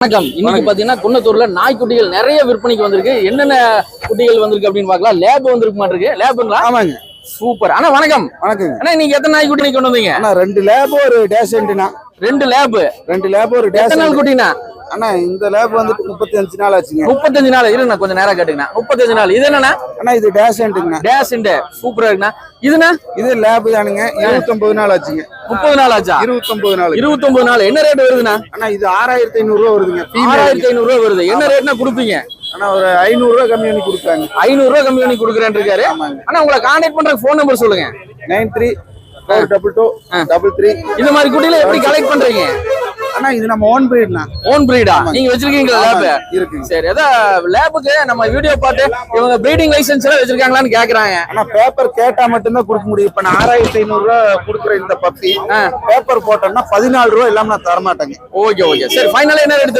வணக்கம். இன்னைக்கு பாத்தீங்கன்னா குன்னத்தூர்ல நாய்க்குட்டிகள் நிறைய விற்பனைக்கு வந்திருக்கு. என்னென்ன குட்டிகள் வந்திருக்கு அப்படின்னு பாக்கலாம். லேப் வந்திருக்கு மாட்டிருக்கு. லேபுங்களா? ஆமாங்க. சூப்பர். அண்ணா வணக்கம். வணக்கம் அண்ணா நீங்க எத்தனை நாய்க்குட்டி கொண்டு வந்தீங்க? அண்ணா 2 லேப் ஒரு டேஷன்ட்னா. 2 லேப் ஒரு டேஷன். எத்தனை நாள் குட்டினா? அண்ணா இந்த லேப் வந்துட்டு 35 நாள் ஆச்சுங்க. 35 நாள். இருங்க கொஞ்சம் நேரம் கேட்டுங்கண்ணா. 35 நாள். இது என்னன்னா? அண்ணா இது டேஷன்ட்ங்க. டேஷன்ட். சூப்பரா இருக்குண்ணா. இதுனா? இது லேப் தானுங்க. 29 நாள் ஆச்சுங்க. 30 நாள் ஆச்சா? 29 நாள். 29 நாள். என்ன ரேட் வருதுண்ணா? அண்ணா இது 6500 ரூபா வருதுங்க. 6500 ரூபா வருது. என்ன ரேட்னா கொடுப்பீங்க? அண்ணா ஒரு 500 ரூபா கம்மி பண்ணி கொடுத்தாங்க. 500 ரூபா கம்மி பண்ணி கொடுக்குறேன்னு இருக்காரு. அண்ணா உங்களை கான்டாக்ட் பண்ற போன் நம்பர் சொல்லுங்க. 934223. இந்த மாதிரி குட்டில எப்படி கலெக்ட் பண்றீங்க? அண்ணா இது நம்ம ஓன் பிரீட்னா. ஓன் பிரீடா? நீங்க வச்சிருக்கீங்களா லேப்? இருக்கு. சரி, அத லேபுக்கு நம்ம வீடியோ பார்த்து இவங்க பிரீடிங் லைசென்ஸ் எல்லாம் வச்சிருக்காங்களான்னு கேக்குறாங்க. அண்ணா பேப்பர் கேட்டா மட்டும் தான் கொடுக்க முடியும். இப்ப நான் 6500 ரூபா கொடுக்குற இந்த பப்பி பேப்பர் போட்டோம்னா 14 ரூபா இல்லாம நான் தர மாட்டேங்க. ஓகே. சரி, ஃபைனலா என்ன ரேட்